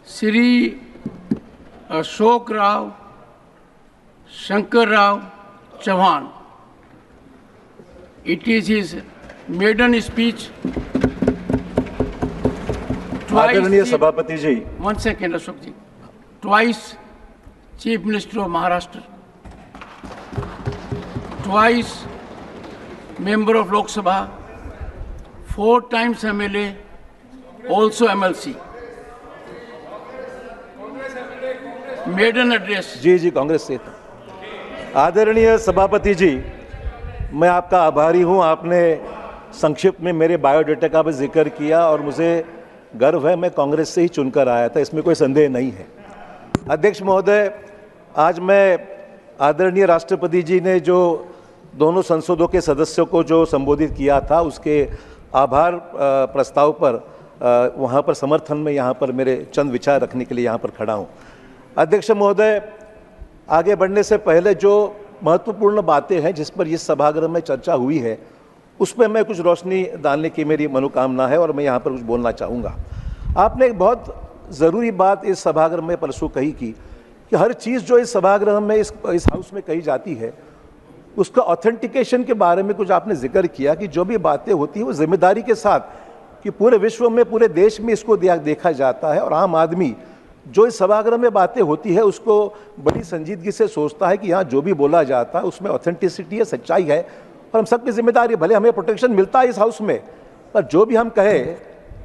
Sri Ashok Rao Shankar Rao Chauhan. It is his maiden speech. आदरणीय सभापति जी, 1 second Ashok ji. Twice Chief Minister of Maharashtra, twice member of Lok Sabha, 4 times MLA, also MLC. Maiden address. Ji Congress से था। आदरणीय सभापति जी, मैं आपका आभारी हूं। आपने संक्षिप्त में मेरे बायोडाटा का भी जिक्र किया और मुझे गर्व है, मैं कांग्रेस से ही चुनकर आया था, इसमें कोई संदेह नहीं है। अध्यक्ष महोदय, आज मैं आदरणीय राष्ट्रपति जी ने जो दोनों संसदों के सदस्यों को जो संबोधित किया था, उसके आभार प्रस्ताव पर वहाँ पर समर्थन में यहाँ पर मेरे चंद विचार रखने के लिए यहाँ पर खड़ा हूँ। अध्यक्ष महोदय, आगे बढ़ने से पहले जो महत्वपूर्ण बातें हैं जिस पर इस सभागृह में चर्चा हुई है, उस पर मैं कुछ रोशनी डालने की मेरी मनोकामना है और मैं यहाँ पर कुछ बोलना चाहूँगा। आपने एक बहुत ज़रूरी बात इस सभागृह में परसों कही कि हर चीज़ जो इस सभागृह में इस हाउस में कही जाती है, उसका ऑथेंटिकेशन के बारे में कुछ आपने जिक्र किया कि जो भी बातें होती हैं वो जिम्मेदारी के साथ कि पूरे विश्व में, पूरे देश में इसको देखा जाता है और आम आदमी जो इस सभागृह में बातें होती है उसको बड़ी संजीदगी से सोचता है कि यहाँ जो भी बोला जाता है उसमें ऑथेंटिसिटी है, सच्चाई है और हम सबकी जिम्मेदारी, भले हमें प्रोटेक्शन मिलता है इस हाउस में, पर जो भी हम कहें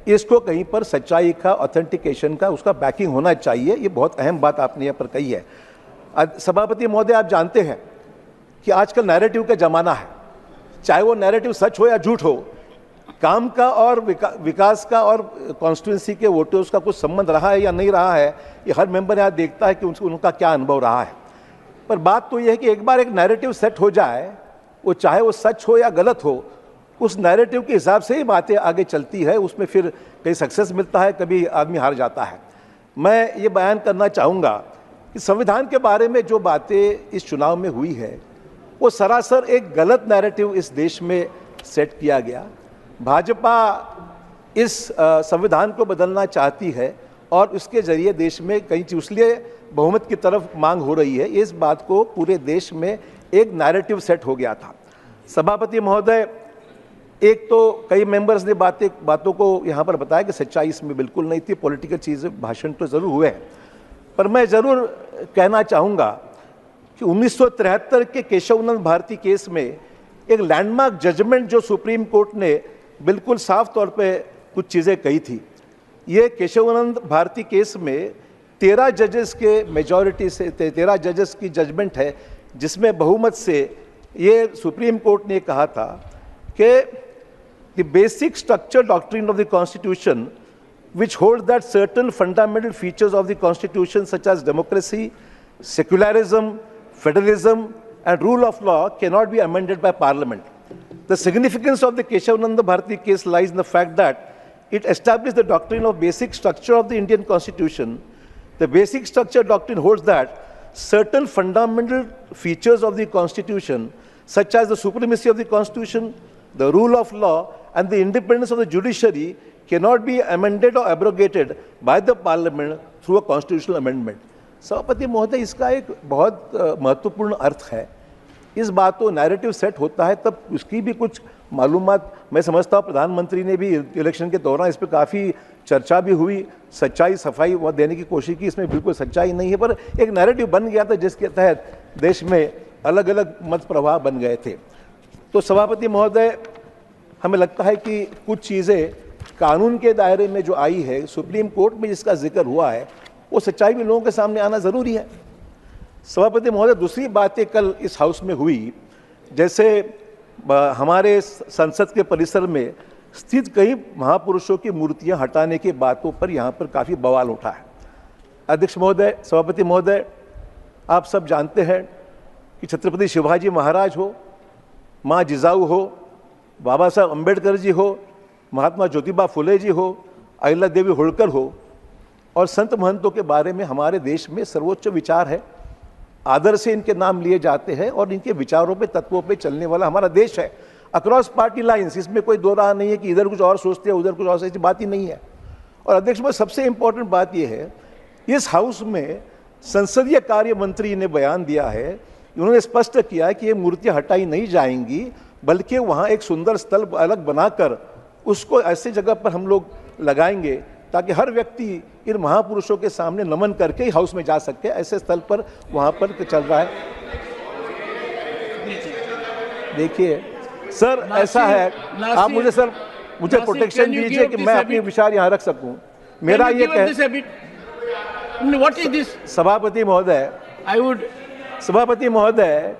इसको कहीं पर सच्चाई का, ऑथेंटिकेशन का, उसका बैकिंग होना चाहिए। ये बहुत अहम बात आपने यहाँ पर कही है। सभापति महोदय, आप जानते हैं कि आजकल नैरेटिव का ज़माना है, चाहे वो नैरेटिव सच हो या झूठ हो, काम का और विकास का और कॉन्स्टिट्यूंसी के वोटर्स का कुछ संबंध रहा है या नहीं रहा है, ये हर मेंबर यहाँ देखता है कि उनका क्या अनुभव रहा है। पर बात तो ये है कि एक बार एक नैरेटिव सेट हो जाए, वो चाहे वो सच हो या गलत हो, उस नैरेटिव के हिसाब से ही बातें आगे चलती है। उसमें फिर कहीं सक्सेस मिलता है, कभी आदमी हार जाता है। मैं ये बयान करना चाहूँगा कि संविधान के बारे में जो बातें इस चुनाव में हुई है, वो सरासर एक गलत नैरेटिव इस देश में सेट किया गया। भाजपा इस संविधान को बदलना चाहती है और उसके जरिए देश में कई चीज़, इसलिए बहुमत की तरफ मांग हो रही है। इस बात को पूरे देश में एक नैरेटिव सेट हो गया था। सभापति महोदय, एक तो कई मेंबर्स ने बातों को यहाँ पर बताया कि सच्चाई इसमें बिल्कुल नहीं थी, पॉलिटिकल चीज़ें, भाषण तो ज़रूर हुए हैं, पर मैं ज़रूर कहना चाहूँगा कि 1973 के केशवानंद भारती केस में एक लैंडमार्क जजमेंट जो सुप्रीम कोर्ट ने बिल्कुल साफ तौर पे कुछ चीज़ें कही थी। ये केशवानंद भारती केस में 13 जजेस के मेजॉरिटी से 13 जजेस की जजमेंट है, जिसमें बहुमत से ये सुप्रीम कोर्ट ने कहा था कि the basic structure doctrine of the constitution which holds that certain fundamental features of the constitution such as democracy, secularism, federalism and rule of law cannot be amended by parliament. The significance of the Keshavananda Bharati case lies in the fact that it established the doctrine of basic structure of the Indian constitution. The basic structure doctrine holds that certain fundamental features of the constitution such as the supremacy of the constitution, the rule of law and the independence of the judiciary cannot be amended or abrogated by the parliament through a constitutional amendment. सभापति महोदय, इसका एक बहुत महत्वपूर्ण अर्थ है। इस बात को नैरेटिव सेट होता है तब उसकी भी कुछ मालूमात, मैं समझता हूँ प्रधानमंत्री ने भी इलेक्शन के दौरान इस पर काफ़ी चर्चा भी हुई, सच्चाई सफाई वह देने की कोशिश की, इसमें बिल्कुल सच्चाई नहीं है, पर एक नैरेटिव बन गया था जिसके तहत देश में अलग अलग मत प्रवाह बन गए थे। तो सभापति महोदय, हमें लगता है कि कुछ चीज़ें कानून के दायरे में जो आई है, सुप्रीम कोर्ट में जिसका जिक्र हुआ है, वो सच्चाई भी लोगों के सामने आना ज़रूरी है। सभापति महोदय, दूसरी बातें कल इस हाउस में हुई, जैसे हमारे संसद के परिसर में स्थित कई महापुरुषों की मूर्तियां हटाने की बातों पर यहाँ पर काफ़ी बवाल उठा है। अध्यक्ष महोदय, सभापति महोदय, आप सब जानते हैं कि छत्रपति शिवाजी महाराज हो, माँ जिजाऊ हो, बाबा साहब अम्बेडकर जी हो, महात्मा ज्योतिबा फुले जी हो, अहिल्या देवी होळकर हो, और संत महंतों के बारे में हमारे देश में सर्वोच्च विचार है, आदर से इनके नाम लिए जाते हैं और इनके विचारों पे, तत्वों पे चलने वाला हमारा देश है, अक्रॉस पार्टी लाइंस। इसमें कोई दो राह नहीं है कि इधर कुछ और सोचते हैं उधर कुछ और, ऐसी बात ही नहीं है। और अध्यक्ष में सबसे इंपॉर्टेंट बात यह है इस हाउस में संसदीय कार्य मंत्री ने बयान दिया है, उन्होंने स्पष्ट किया है कि ये मूर्तियां हटाई नहीं जाएंगी, बल्कि वहाँ एक सुंदर स्थल अलग बनाकर उसको ऐसी जगह पर हम लोग लगाएंगे ताकि हर व्यक्ति इन महापुरुषों के सामने नमन करके ही हाउस में जा सके। ऐसे स्थल पर वहाँ पर चल रहा है। देखिए सर, ऐसा है, आप मुझे सर मुझे प्रोटेक्शन दीजिए कि मैं अपने विचार यहाँ रख सकूँ। मेरा ये सभापति महोदय, सभापति महोदय,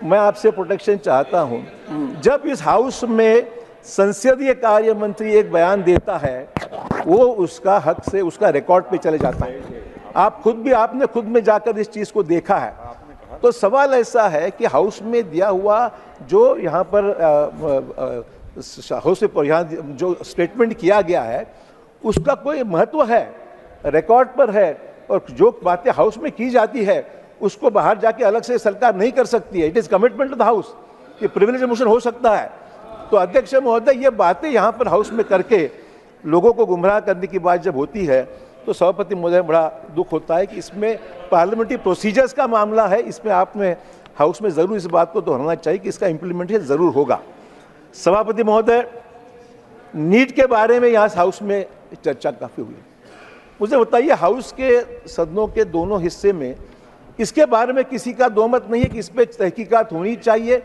मैं आपसे प्रोटेक्शन चाहता हूं। जब इस हाउस में संसदीय कार्य मंत्री एक बयान देता है, वो उसका हक से उसका रिकॉर्ड पे चले जाता है। आपने खुद में जाकर इस चीज को देखा है। तो सवाल ऐसा है कि हाउस में दिया हुआ जो यहाँ पर हाउस पर यहाँ जो स्टेटमेंट किया गया है उसका कोई महत्व है, रिकॉर्ड पर है, और जो बातें हाउस में की जाती है उसको बाहर जाके अलग से सरकार नहीं कर सकती है। It is commitment to the house. ये प्रिविलेज मोशन हो सकता है। तो अध्यक्ष महोदय, ये बातें यहाँ पर हाउस में करके लोगों को गुमराह करने की बात जब होती है तो सभापति महोदय बड़ा दुख होता है कि इसमें पार्लियामेंट्री प्रोसीजर्स का मामला है। इसमें आपने हाउस में जरूर इस बात को दोहराना चाहिए कि इसका इम्प्लीमेंटेशन जरूर होगा। सभापति महोदय, नीट के बारे में यहाँ हाउस में चर्चा काफी हुई। मुझे बताइए, हाउस के सदनों के दोनों हिस्से में इसके बारे में किसी का दो मत नहीं है कि इस पर तहकीकात होनी चाहिए,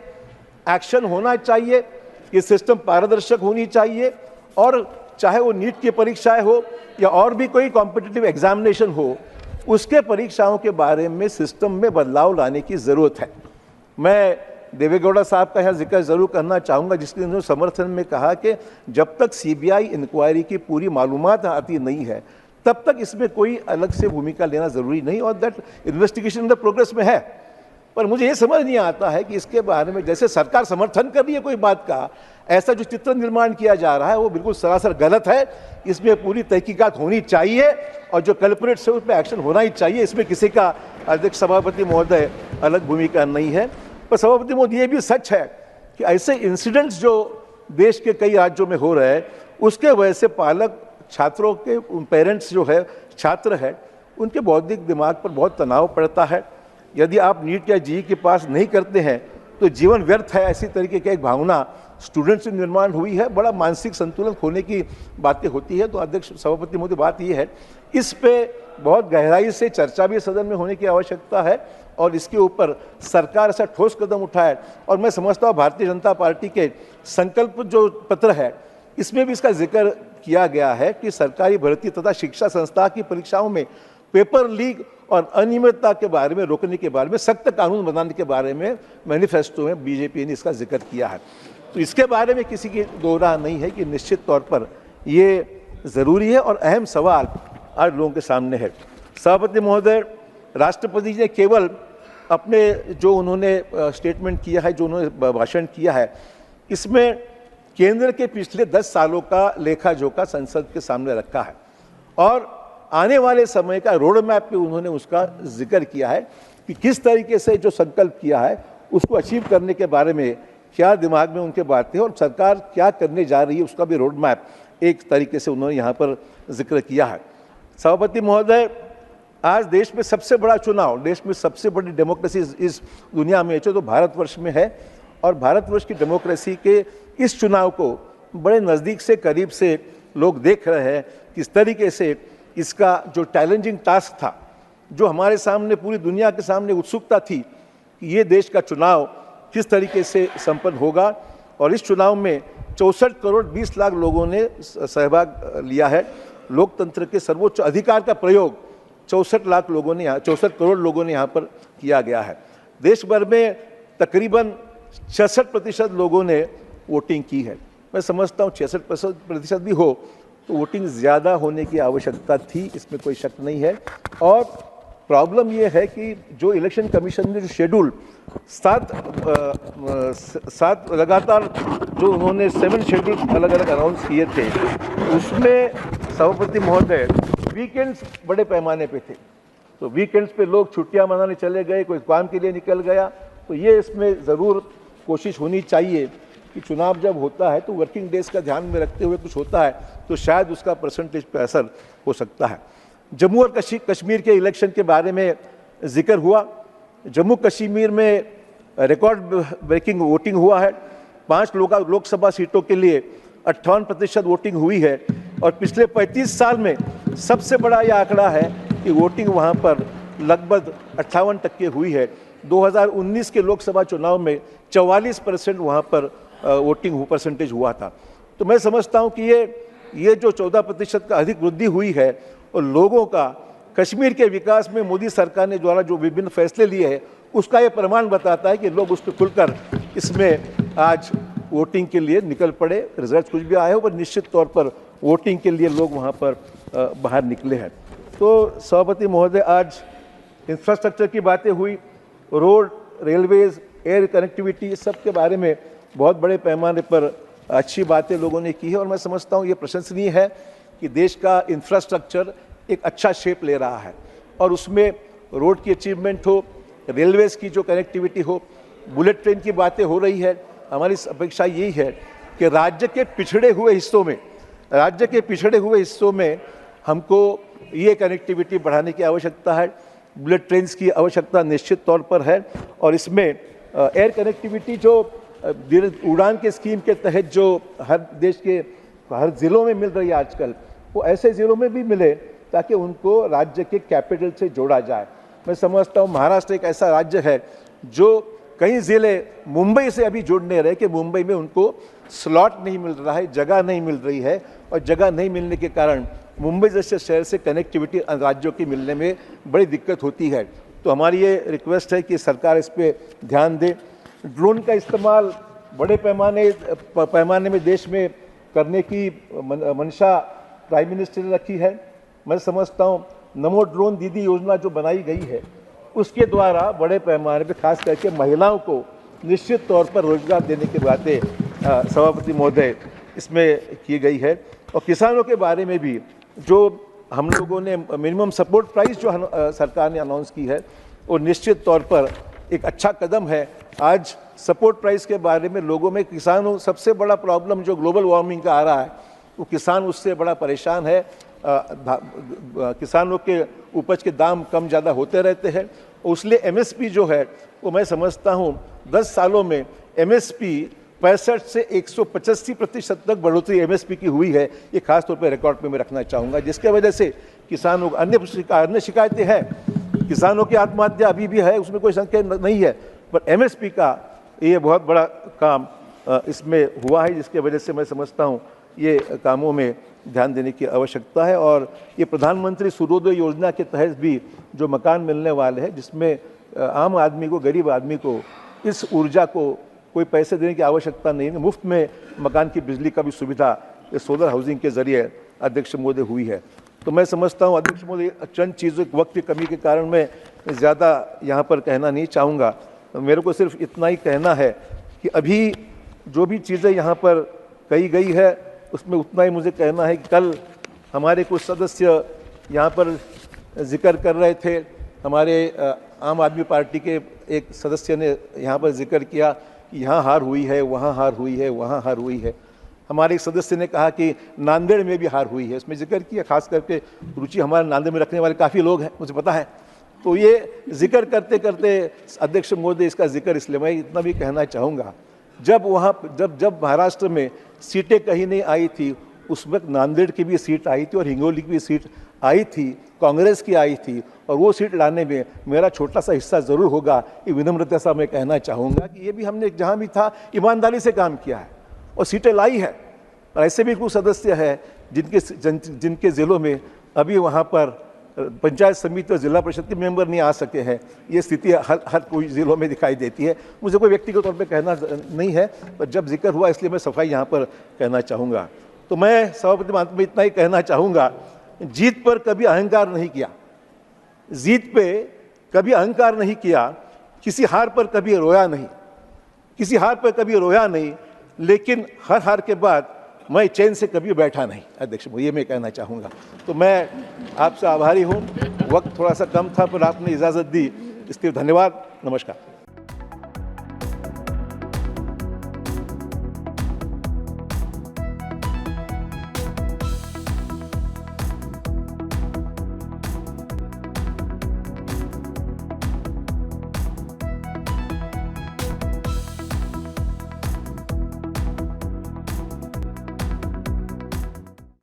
एक्शन होना चाहिए, ये सिस्टम पारदर्शक होनी चाहिए, और चाहे वो नीट की परीक्षाएं हो या और भी कोई कॉम्पिटिटिव एग्जामिनेशन हो, उसके परीक्षाओं के बारे में सिस्टम में बदलाव लाने की ज़रूरत है। मैं देवेगौड़ा साहब का यहाँ जिक्र ज़रूर करना चाहूँगा, जिसके उन्होंने समर्थन में कहा कि जब तक सीबीआई इंक्वायरी की पूरी मालूमात आती नहीं है तब तक इसमें कोई अलग से भूमिका लेना ज़रूरी नहीं, और दैट इन्वेस्टिगेशन द प्रोग्रेस में है। पर मुझे ये समझ नहीं आता है कि इसके बारे में जैसे सरकार समर्थन कर रही है कोई बात का, ऐसा जो चित्र निर्माण किया जा रहा है वो बिल्कुल सरासर गलत है। इसमें पूरी तहकीकात होनी चाहिए और जो कल्प्रिट्स है उस पर एक्शन होना ही चाहिए। इसमें किसी का, अध्यक्ष सभापति महोदय, अलग भूमिका नहीं है। पर सभापति महोदय, ये भी सच है कि ऐसे इंसिडेंट्स जो देश के कई राज्यों में हो रहे हैं उसके वजह से पालक, छात्रों के पेरेंट्स जो है, छात्र है, उनके बौद्धिक दिमाग पर बहुत तनाव पड़ता है। यदि आप नीट या जेईई के पास नहीं करते हैं तो जीवन व्यर्थ है, ऐसी तरीके की एक भावना स्टूडेंट्स में निर्माण हुई है। बड़ा मानसिक संतुलन खोने की बातें होती है। तो अध्यक्ष सभापति महोदय, बात ये है, इस पे बहुत गहराई से चर्चा भी सदन में होने की आवश्यकता है और इसके ऊपर सरकार ऐसा ठोस कदम उठाए। और मैं समझता हूँ भारतीय जनता पार्टी के संकल्प जो पत्र है इसमें भी इसका जिक्र किया गया है कि सरकारी भर्ती तथा शिक्षा संस्था की परीक्षाओं में पेपर लीक और अनियमितता के बारे में रोकने के बारे में सख्त कानून बनाने के बारे में मैनिफेस्टो में बीजेपी ने इसका जिक्र किया है। तो इसके बारे में किसी की दो राह नहीं है कि निश्चित तौर पर ये ज़रूरी है और अहम सवाल आज लोगों के सामने है। सभापति महोदय, राष्ट्रपति जी ने केवल अपने जो उन्होंने स्टेटमेंट किया है, जो उन्होंने भाषण किया है, इसमें केंद्र के पिछले 10 सालों का लेखा जोखा संसद के सामने रखा है और आने वाले समय का रोड मैप पे उन्होंने उसका जिक्र किया है कि किस तरीके से जो संकल्प किया है उसको अचीव करने के बारे में क्या दिमाग में उनके बातें और सरकार क्या करने जा रही है उसका भी रोड मैप एक तरीके से उन्होंने यहाँ पर जिक्र किया है। सभापति महोदय, आज देश में सबसे बड़ा चुनाव, देश में सबसे बड़ी डेमोक्रेसी इस दुनिया में तो भारतवर्ष में है और भारतवर्ष की डेमोक्रेसी के इस चुनाव को बड़े नज़दीक से, करीब से लोग देख रहे हैं। किस तरीके से इसका जो चैलेंजिंग टास्क था, जो हमारे सामने, पूरी दुनिया के सामने उत्सुकता थी कि ये देश का चुनाव किस तरीके से संपन्न होगा, और इस चुनाव में 64 करोड़ 20 लाख लोगों ने सहभाग लिया है। लोकतंत्र के सर्वोच्च अधिकार का प्रयोग 64 करोड़ लोगों ने यहाँ पर किया गया है। देश भर में तकरीबन 66% लोगों ने वोटिंग की है। मैं समझता हूँ 66% भी हो तो वोटिंग ज़्यादा होने की आवश्यकता थी, इसमें कोई शक नहीं है। और प्रॉब्लम ये है कि जो इलेक्शन कमीशन ने जो शेड्यूल 7 लगातार जो उन्होंने 7 शेड्यूल अलग अलग अनाउंस किए थे, उसमें सभापति महोदय वीकेंड्स बड़े पैमाने पे थे। तो वीकेंड्स पे लोग छुट्टियां मनाने चले गए, कोई काम के लिए निकल गया। तो ये इसमें ज़रूर कोशिश होनी चाहिए कि चुनाव जब होता है तो वर्किंग डेज का ध्यान में रखते हुए कुछ होता है तो शायद उसका परसेंटेज पे असर हो सकता है। जम्मू और कश्मीर के इलेक्शन के बारे में जिक्र हुआ। जम्मू कश्मीर में रिकॉर्ड ब्रेकिंग वोटिंग हुआ है। 5 लोकसभा सीटों के लिए 58% वोटिंग हुई है और पिछले 35 साल में सबसे बड़ा यह आंकड़ा है कि वोटिंग वहां पर लगभग 58% हुई है। 2019 के लोकसभा चुनाव में 44% वहाँ पर वोटिंग परसेंटेज हुआ था। तो मैं समझता हूँ कि ये जो 14% का अधिक वृद्धि हुई है और लोगों का कश्मीर के विकास में मोदी सरकार ने द्वारा जो विभिन्न फैसले लिए हैं उसका ये प्रमाण बताता है कि लोग उसको खुलकर इसमें आज वोटिंग के लिए निकल पड़े। रिजल्ट कुछ भी आए हो पर निश्चित तौर पर वोटिंग के लिए लोग वहाँ पर बाहर निकले हैं। तो सभापति महोदय, आज इंफ्रास्ट्रक्चर की बातें हुई, रोड, रेलवेज, एयर कनेक्टिविटी, सब के बारे में बहुत बड़े पैमाने पर अच्छी बातें लोगों ने की है और मैं समझता हूँ ये प्रशंसनीय है कि देश का इंफ्रास्ट्रक्चर एक अच्छा शेप ले रहा है और उसमें रोड की अचीवमेंट हो, रेलवेज की जो कनेक्टिविटी हो, बुलेट ट्रेन की बातें हो रही है। हमारी अपेक्षा यही है कि राज्य के पिछड़े हुए हिस्सों में हमको ये कनेक्टिविटी बढ़ाने की आवश्यकता है। बुलेट ट्रेन की आवश्यकता निश्चित तौर पर है और इसमें एयर कनेक्टिविटी जो उड़ान के स्कीम के तहत जो हर देश के हर ज़िलों में मिल रही है आजकल, वो ऐसे ज़िलों में भी मिले ताकि उनको राज्य के कैपिटल से जोड़ा जाए। मैं समझता हूँ महाराष्ट्र एक ऐसा राज्य है जो कई ज़िले मुंबई से अभी जुड़ नहीं रहे कि मुंबई में उनको स्लॉट नहीं मिल रहा है, जगह नहीं मिल रही है और जगह नहीं मिलने के कारण मुंबई जैसे शहर से कनेक्टिविटी राज्यों की मिलने में बड़ी दिक्कत होती है। तो हमारी ये रिक्वेस्ट है कि सरकार इस पर ध्यान दे। ड्रोन का इस्तेमाल बड़े पैमाने में देश में करने की मंशा प्राइम मिनिस्टर ने रखी है। मैं समझता हूँ नमो ड्रोन दीदी योजना जो बनाई गई है उसके द्वारा बड़े पैमाने पर खास करके महिलाओं को निश्चित तौर पर रोजगार देने की बातें सभापति महोदय इसमें की गई है। और किसानों के बारे में भी जो हम लोगों ने मिनिमम सपोर्ट प्राइस जो सरकार ने अनाउंस की है वो निश्चित तौर पर एक अच्छा कदम है। आज सपोर्ट प्राइस के बारे में लोगों में किसानों सबसे बड़ा प्रॉब्लम जो ग्लोबल वार्मिंग का आ रहा है वो किसान उससे बड़ा परेशान है। किसानों के उपज के दाम कम ज़्यादा होते रहते हैं, इसलिए एमएसपी जो है वो मैं समझता हूँ 10 सालों में एमएसपी 65 से 185% तक बढ़ोतरी एमएसपी की हुई है। ये खास तौर पर रिकॉर्ड पे मैं रखना चाहूँगा, जिसके वजह से किसानों अन्य शिकायतें हैं, किसानों की आत्महत्या अभी भी है, उसमें कोई संख्या नहीं है, पर एमएसपी का ये बहुत बड़ा काम इसमें हुआ है, जिसके वजह से मैं समझता हूँ ये कामों में ध्यान देने की आवश्यकता है। और ये प्रधानमंत्री सूर्योदय योजना के तहत भी जो मकान मिलने वाले हैं, जिसमें आम आदमी को, गरीब आदमी को इस ऊर्जा को कोई पैसे देने की आवश्यकता नहीं है, मुफ्त में मकान की बिजली का भी सुविधा सोलर हाउसिंग के जरिए अध्यक्ष महोदय हुई है। तो मैं समझता हूँ अध्यक्ष महोदय चंद चीज़ों वक्त की कमी के कारण मैं ज़्यादा यहाँ पर कहना नहीं चाहूँगा। मेरे को सिर्फ इतना ही कहना है कि अभी जो भी चीज़ें यहाँ पर कही गई है उसमें उतना ही मुझे कहना है कि कल हमारे कुछ सदस्य यहाँ पर जिक्र कर रहे थे, हमारे आम आदमी पार्टी के एक सदस्य ने यहाँ पर जिक्र किया कि यहाँ हार हुई है, वहाँ हार हुई है, वहाँ हार हुई है। हमारे एक सदस्य ने कहा कि नांदेड़ में भी हार हुई है, इसमें जिक्र किया। खास करके रुचि हमारे नांदेड़ में रखने वाले काफ़ी लोग हैं, मुझे पता है। तो ये जिक्र करते करते अध्यक्ष महोदय इसका जिक्र इसलिए मैं इतना भी कहना चाहूँगा, जब महाराष्ट्र में सीटें कहीं नहीं आई थी उस वक्त नांदेड़ की भी सीट आई थी और हिंगोली की भी सीट आई थी, कांग्रेस की आई थी, और वो सीट लाने में मेरा छोटा सा हिस्सा ज़रूर होगा। ये विनम्रता से मैं कहना चाहूँगा कि ये भी हमने जहाँ भी था ईमानदारी से काम किया है और सीटें लाई है। और ऐसे भी कुछ सदस्य हैं जिनके ज़िलों में अभी वहाँ पर पंचायत समिति और जिला परिषद के मेंबर नहीं आ सके हैं। ये स्थिति हर कोई ज़िलों में दिखाई देती है। मुझे कोई व्यक्तिगत तौर पे कहना नहीं है, पर जब जिक्र हुआ इसलिए मैं सफाई यहाँ पर कहना चाहूँगा। तो मैं सभापति महात्मा में इतना ही कहना चाहूँगा, जीत पर कभी अहंकार नहीं किया, जीत पे कभी अहंकार नहीं किया, किसी हार पर कभी रोया नहीं, लेकिन हर हार के बाद मैं चैन से कभी बैठा नहीं। अध्यक्ष ये मैं कहना चाहूँगा। तो मैं आपसे आभारी हूँ, वक्त थोड़ा सा कम था पर आपने इजाज़त दी, इसके लिए धन्यवाद। नमस्कार।